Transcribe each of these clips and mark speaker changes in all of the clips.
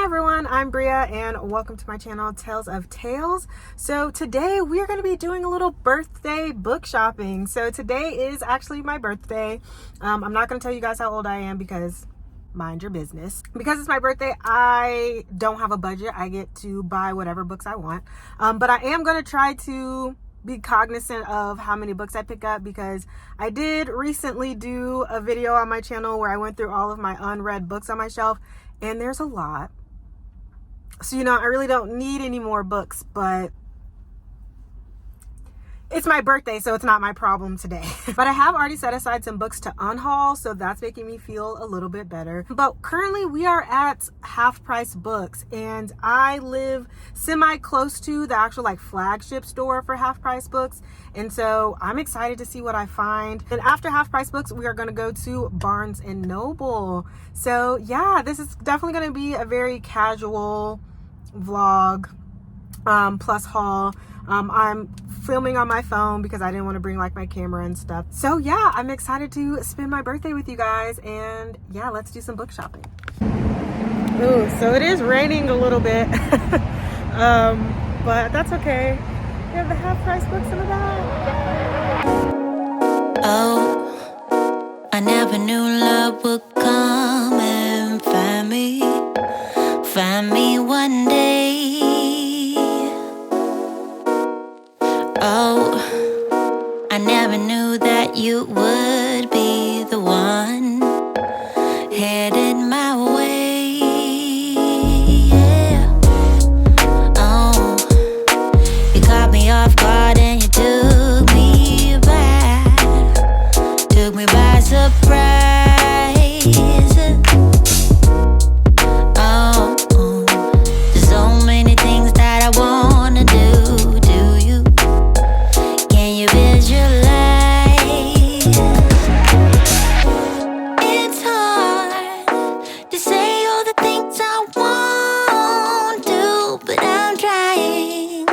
Speaker 1: everyone, I'm Bria and welcome to my channel Tales of Tales. So today we're going to be doing a little birthday book shopping. So today is actually my birthday. I'm not going to tell you guys how old I am because mind your business. Because it's my birthday, I don't have a budget. I get to buy whatever books I want. But I am going to try to be cognizant of how many books I pick up, because I did recently do a video on my channel where I went through all of my unread books on my shelf, and there's a lot. So, I really don't need any more books, but it's my birthday, so it's not my problem today. But I have already set aside some books to unhaul, so that's making me feel a little bit better. But currently we are at Half Price Books, and I live semi-close to the actual flagship store for Half Price Books. And so I'm excited to see what I find. And after Half Price Books, we are going to go to Barnes & Noble. So yeah, this is definitely going to be a very casual vlog plus haul. I'm filming on my phone because I didn't want to bring my camera and stuff. So yeah, I'm excited to spend my birthday with you guys, and yeah, let's do some book shopping. Ooh, so it is raining a little bit, but that's okay. We have the Half Price Books in the back.
Speaker 2: Oh, I never knew love would come and find me one day. Oh, I never knew that you would be the one headed my way. Yeah. Oh, you caught me off guard and you took me by surprise. Oh, there's so many things that I wanna do. Do you? Can you visualize? It's hard to say all the things I want to, but I'm trying.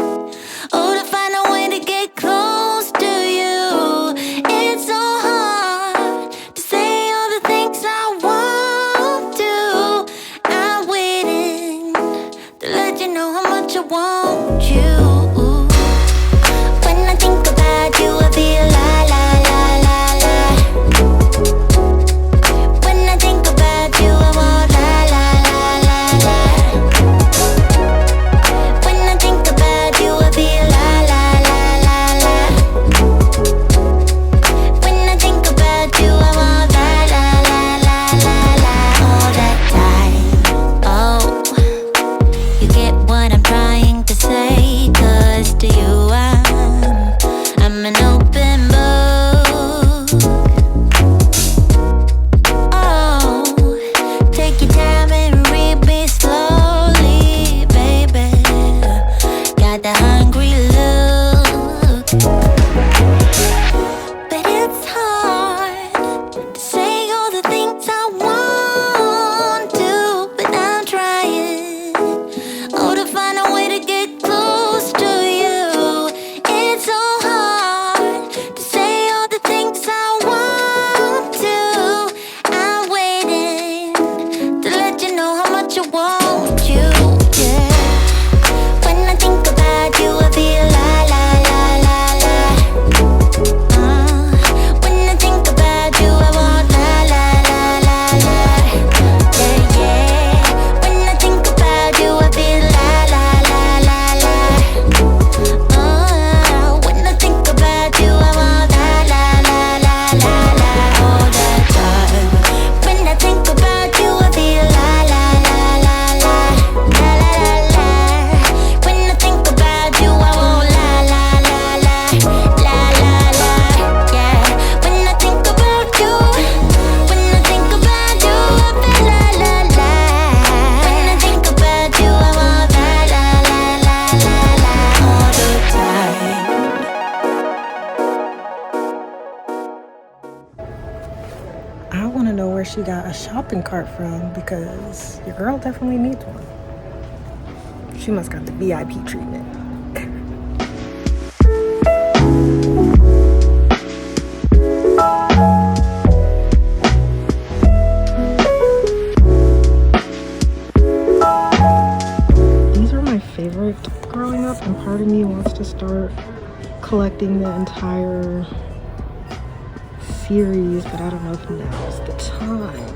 Speaker 2: Oh, to find a way to get close to you. It's so hard to say all the things I want to. I'm waiting to let you know how much I want you. When I think about you, I feel la la la la la. When I think about you, I want la la la la la. When I think about you, I feel la la la la la. When I think about you, I want la la la la la la. All that time, oh, you get what I'm trying to say, 'cause to you I'm an open book. Oh, take your time and read me slowly, baby. Got the hungry look. But it's hard to say all the things I want to, but I'm trying. Oh, to find a way to get close to you. It's so hard to say all the things I want to. I'm waiting to let you know how much I want you. Yeah. When I think about you, I feel la la la la la. When I think about you, I want la la la la la. Yeah, yeah. When I think about you, I feel la la la la la. When I think about you, I want la la la la la la. All that time. When I think about you, I feel la la la la la la la la. When I think about you, I want la la la la la la la. Yeah. When I think about you, when I think about you, I feel la la la. When I think about you, I want la la la la la la. All the time.
Speaker 1: I want to know where she got a shopping cart from, because your girl definitely needs one. She must got the VIP treatment. favorite growing up, and part of me wants to start collecting the entire series, but I don't know if now's the time.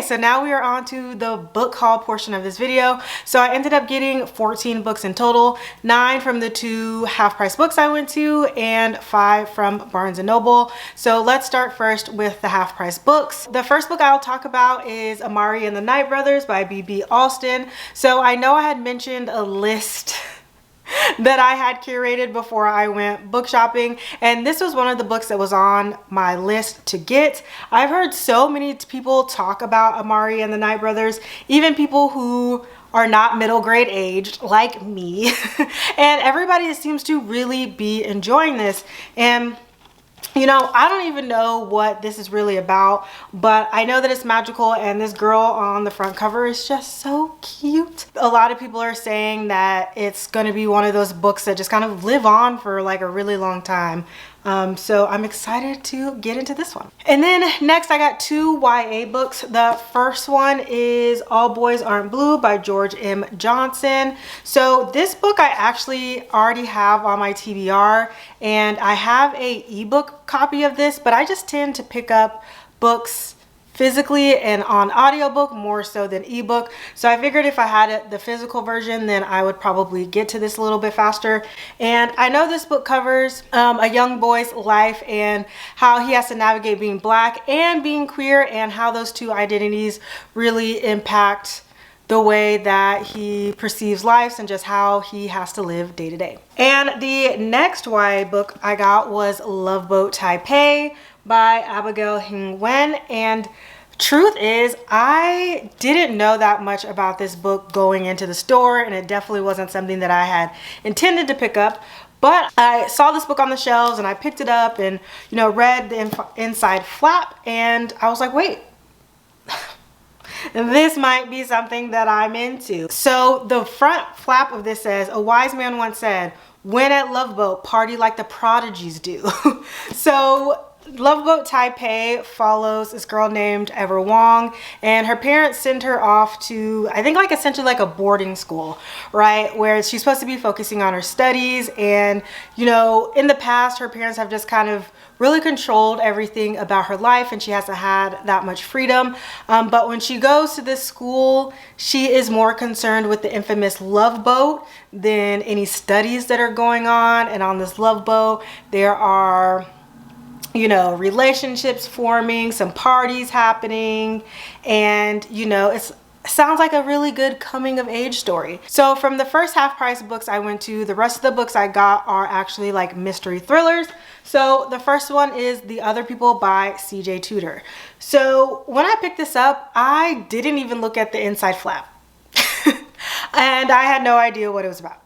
Speaker 1: so now we are on to the book haul portion of this video. So I ended up getting 14 books in total, 9 from the 2 half price books I went to and 5 from Barnes & Noble. So let's start first with the half price books. The first book I'll talk about is Amari and the Night Brothers by B.B. Alston. So I know I had mentioned a list that I had curated before I went book shopping, and this was one of the books that was on my list to get. I've heard so many people talk about Amari and the Night Brothers, even people who are not middle grade aged like me, and everybody seems to really be enjoying this. And you know, I don't even know what this is really about, but I know that it's magical, and this girl on the front cover is just so cute. A lot of people are saying that it's going to be one of those books that just kind of live on for like a really long time. So I'm excited to get into this one. And then next I got 2 YA books. The first one is All Boys Aren't Blue by George M. Johnson. So this book I actually already have on my TBR, and I have a ebook copy of this, but I just tend to pick up books physically and on audiobook more so than ebook. So I figured if I had the physical version, then I would probably get to this a little bit faster. And I know this book covers a young boy's life and how he has to navigate being Black and being queer, and how those two identities really impact the way that he perceives life and just how he has to live day to day. And the next YA book I got was Love Boat Taipei by Abigail Hing Wen. And truth is, I didn't know that much about this book going into the store, and it definitely wasn't something that I had intended to pick up. But I saw this book on the shelves and I picked it up and, you know, read the inside flap, and I was like, wait, this might be something that I'm into. So the front flap of this says, a wise man once said, when at Love Boat, party like the prodigies do. So Love Boat Taipei follows this girl named Ever Wong, and her parents send her off to, I think, like essentially like a boarding school, right? Where she's supposed to be focusing on her studies. And, you know, in the past, her parents have just kind of really controlled everything about her life, and she hasn't had that much freedom. But when she goes to this school, she is more concerned with the infamous love boat than any studies that are going on. And on this love boat, there are, you know, relationships forming, some parties happening, and, you know, it sounds like a really good coming of age story. So from the first half price books I went to, the rest of the books I got are actually like mystery thrillers. So the first one is The Other People by CJ Tudor. So when I picked this up, I didn't even look at the inside flap. And I had no idea what it was about.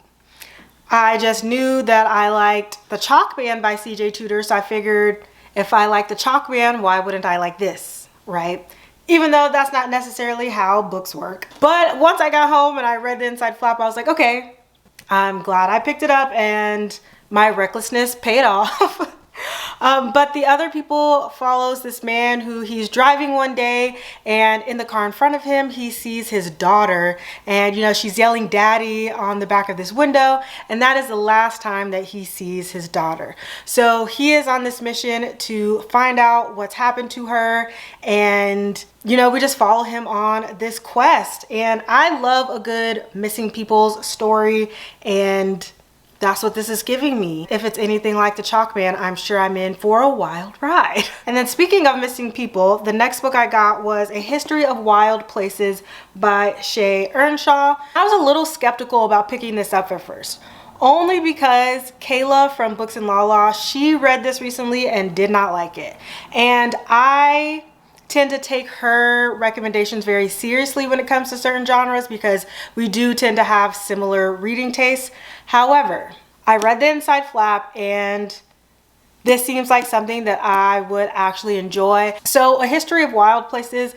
Speaker 1: I just knew that I liked The Chalk Band by CJ Tudor, so I figured if I like The Chalk Band, why wouldn't I like this, right? Even though that's not necessarily how books work. But once I got home and I read the inside flap, I was like, okay, I'm glad I picked it up, and my recklessness paid off. But The Other People follows this man who he's driving one day, and in the car in front of him he sees his daughter, and you know, she's yelling daddy on the back of this window, and that is the last time that he sees his daughter. So he is on this mission to find out what's happened to her, and you know, we just follow him on this quest. And I love a good missing people's story, and that's what this is giving me. If it's anything like The Chalk Man, I'm sure I'm in for a wild ride. And then speaking of missing people, the next book I got was A History of Wild Places by Shay Earnshaw. I was a little skeptical about picking this up at first, only because Kayla from Books and Lala, she read this recently and did not like it. And I tend to take her recommendations very seriously when it comes to certain genres, because we do tend to have similar reading tastes. However, I read the inside flap, and this seems like something that I would actually enjoy. So A History of Wild Places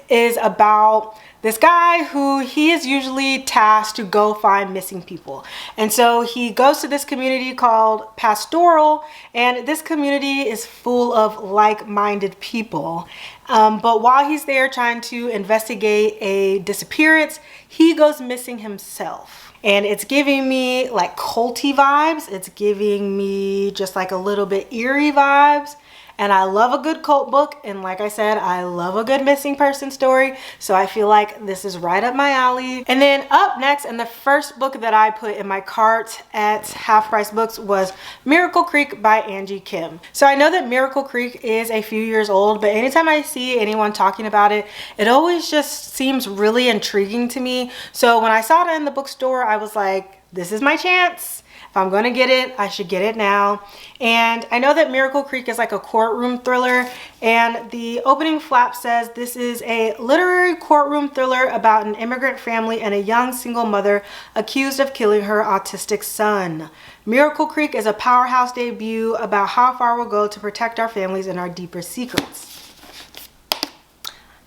Speaker 1: is about this guy who he is usually tasked to go find missing people. And so he goes to this community called Pastoral, and this community is full of like-minded people. But while he's there trying to investigate a disappearance, he goes missing himself. And it's giving me like culty vibes. It's giving me just like a little bit eerie vibes. and I love a good cult book, and like I said, I love a good missing person story, so I feel like this is right up my alley. And then up next, and the first book that I put in my cart at Half Price Books was Miracle Creek by Angie Kim. So I know that Miracle Creek is a few years old, but anytime I see anyone talking about it, it always just seems really intriguing to me. So when I saw it in the bookstore, I was like, this is my chance. If I'm going to get it, I should get it now. And I know that Miracle Creek is like a courtroom thriller, and the opening flap says this is a literary courtroom thriller about an immigrant family and a young single mother accused of killing her autistic son. Miracle Creek is a powerhouse debut about how far we'll go to protect our families and our deeper secrets.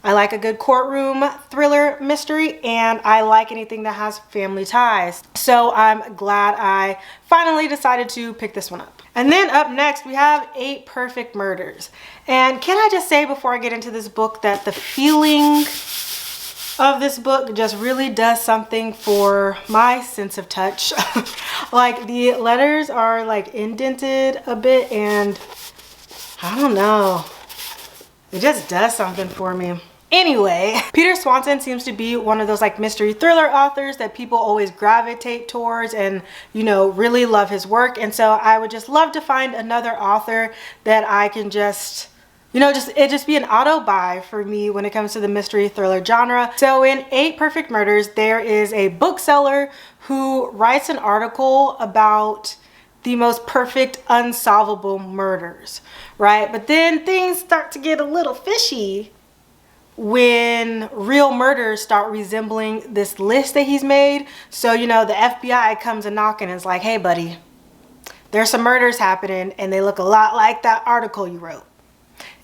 Speaker 1: I like a good courtroom thriller mystery, and I like anything that has family ties. So I'm glad I finally decided to pick this one up. And then up next, we have 8 Perfect Murders. And can I just say before I get into this book that the feeling of this book just really does something for my sense of touch. Like the letters are like indented a bit, and I don't know, it just does something for me. Anyway, Peter Swanson seems to be one of those like mystery thriller authors that people always gravitate towards and, you know, really love his work. And so I would just love to find another author that I can just, you know, just be an auto buy for me when it comes to the mystery thriller genre. So in 8 Perfect Murders, there is a bookseller who writes an article about the most perfect unsolvable murders, right? But then things start to get a little fishy when real murders start resembling this list that he's made. So, you know, the FBI comes a knocking and is like, hey buddy, there's some murders happening and they look a lot like that article you wrote.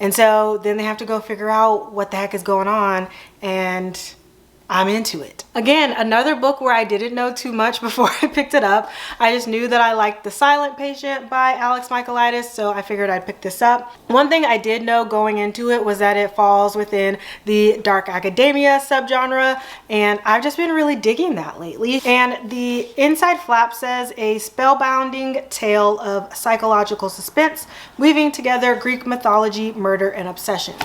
Speaker 1: And so then they have to go figure out what the heck is going on, and I'm into it. Again, another book where I didn't know too much before I picked it up. I just knew that I liked The Silent Patient by Alex Michaelides, so I figured I'd pick this up. One thing I did know going into it was that it falls within the dark academia subgenre, and I've just been really digging that lately. And the inside flap says a spellbinding tale of psychological suspense, weaving together Greek mythology, murder, and obsession.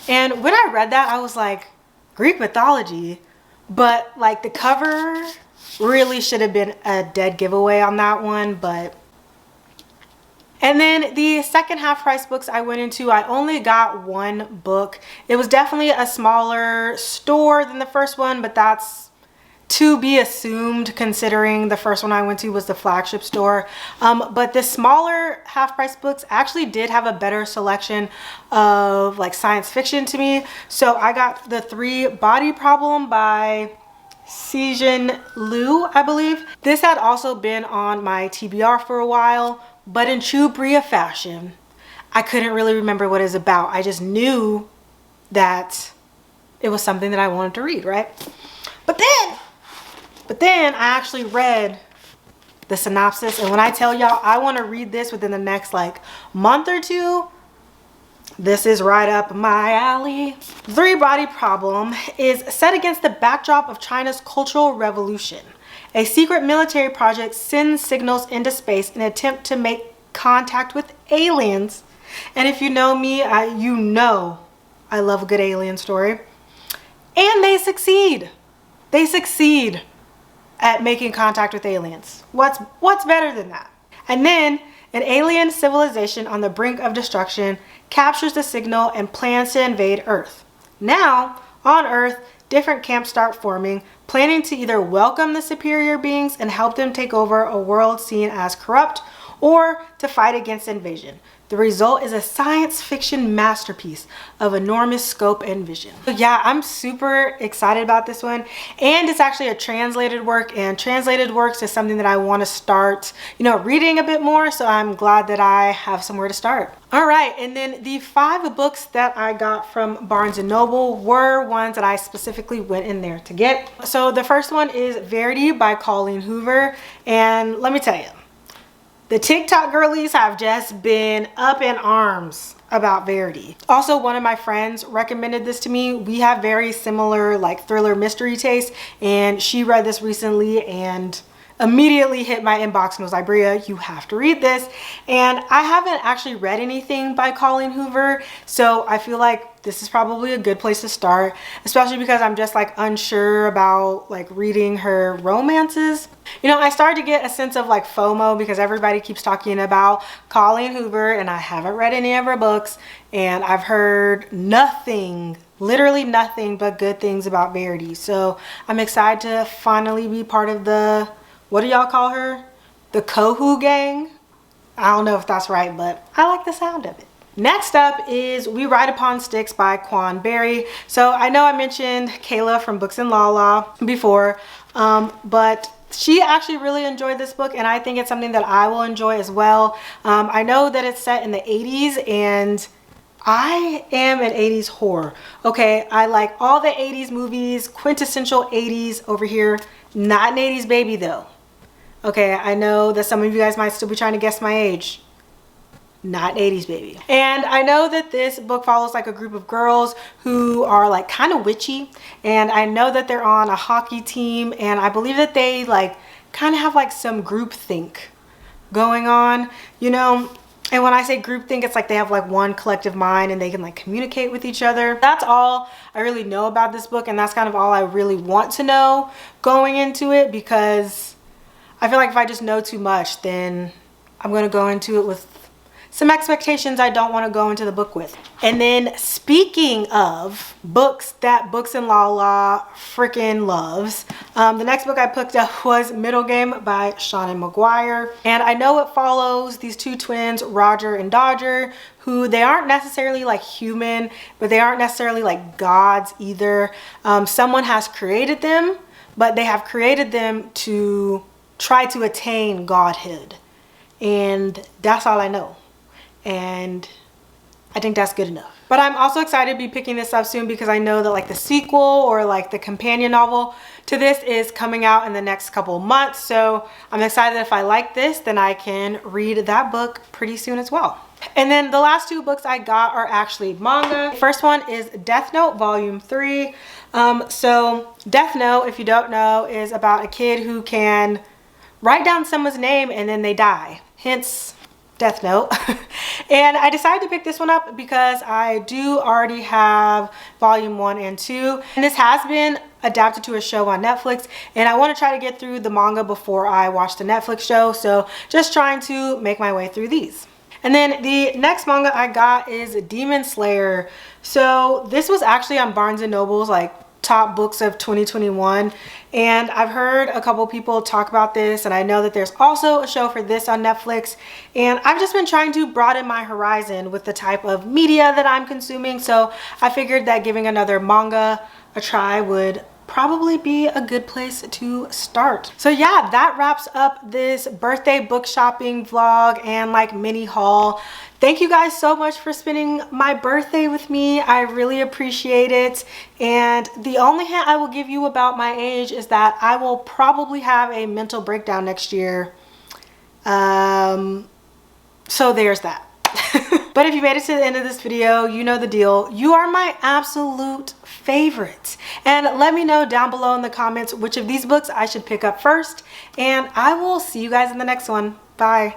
Speaker 1: And when I read that, I was like, Greek mythology, but like the cover really should have been a dead giveaway on that one. But and then the second Half Price Books I went into, I only got one book. It was definitely a smaller store than the first one, but that's to be assumed considering the first one I went to was the Flagship store. But the smaller Half Price Books actually did have a better selection of like science fiction to me. So I got The 3 Body Problem by Sijin Liu, I believe. This had also been on my TBR for a while, but in true Bria fashion, I couldn't really remember what it was about. I just knew that it was something that I wanted to read, right? But then I actually read the synopsis, and when I tell y'all I want to read this within the next like month or two, this is right up my alley. 3 Body Problem is set against the backdrop of China's Cultural Revolution. A secret military project sends signals into space in an attempt to make contact with aliens. And if you know me, you know I love a good alien story. And they succeed. They succeed at making contact with aliens. What's better than that? And then an alien civilization on the brink of destruction captures the signal and plans to invade Earth. Now, on Earth, different camps start forming, planning to either welcome the superior beings and help them take over a world seen as corrupt, or to fight against invasion. The result is a science fiction masterpiece of enormous scope and vision. So yeah, I'm super excited about this one. And it's actually a translated work, and translated works is something that I want to start, you know, reading a bit more. So I'm glad that I have somewhere to start. All right, and then the 5 books that I got from Barnes & Noble were ones that I specifically went in there to get. So the first one is Verity by Colleen Hoover. And let me tell you, the TikTok girlies have just been up in arms about Verity. Also, one of my friends recommended this to me. We have very similar like thriller mystery taste, and she read this recently and immediately hit my inbox and was like, Bria, you have to read this. And I haven't actually read anything by Colleen Hoover, so I feel like this is probably a good place to start, especially because I'm just like unsure about like reading her romances. You know, I started to get a sense of like FOMO because everybody keeps talking about Colleen Hoover and I haven't read any of her books, and I've heard nothing, literally nothing but good things about Verity. So I'm excited to finally be part of the, what do y'all call her? The Kohu gang? I don't know if that's right, but I like the sound of it. Next up is We Ride Upon Sticks by Quan Berry. So I know I mentioned Kayla from Books and Lala before, but she actually really enjoyed this book, and I think it's something that I will enjoy as well. I know that it's set in the 80s, and I am an 80s whore. Okay, I like all the 80s movies, quintessential 80s over here. Not an 80s baby though. Okay, I know that some of you guys might still be trying to guess my age. Not 80s baby. And I know that this book follows like a group of girls who are like kind of witchy, and I know that they're on a hockey team, and I believe that they like kind of have like some group think going on, you know. And when I say group think, it's like they have like one collective mind and they can like communicate with each other. That's all I really know about this book, and that's kind of all I really want to know going into it, because I feel like if I just know too much, then I'm going to go into it with some expectations I don't want to go into the book with. And then speaking of books that Books and Lala freaking loves, the next book I picked up was Middle Game by Seanan McGuire. And I know it follows these two twins, Roger and Dodger, who they aren't necessarily like human, but they aren't necessarily like gods either. Someone has created them, but they have created them to try to attain godhood. And that's all I know. And I think that's good enough. But I'm also excited to be picking this up soon, because I know that like the sequel or like the companion novel to this is coming out in the next couple months. So I'm excited that if I like this, then I can read that book pretty soon as well. And then the last two books I got are actually manga. First one is Death Note Volume 3. So Death Note, if you don't know, is about a kid who can write down someone's name and then they die. Hence Death Note. And I decided to pick this one up because I do already have volume 1 and 2, and this has been adapted to a show on Netflix, and I want to try to get through the manga before I watch the Netflix show, so just trying to make my way through these. And then the next manga I got is Demon Slayer. So this was actually on Barnes & Noble's like top books of 2021, and I've heard a couple people talk about this, and I know that there's also a show for this on Netflix, and I've just been trying to broaden my horizon with the type of media that I'm consuming, so I figured that giving another manga a try would probably be a good place to start. So yeah, that wraps up this birthday book shopping vlog and like mini haul. Thank you guys so much for spending my birthday with me. I really appreciate it. And the only hint I will give you about my age is that I will probably have a mental breakdown next year. So there's that. But if you made it to the end of this video, you know the deal. You are my absolute favorite. And let me know down below in the comments which of these books I should pick up first. And I will see you guys in the next one. Bye.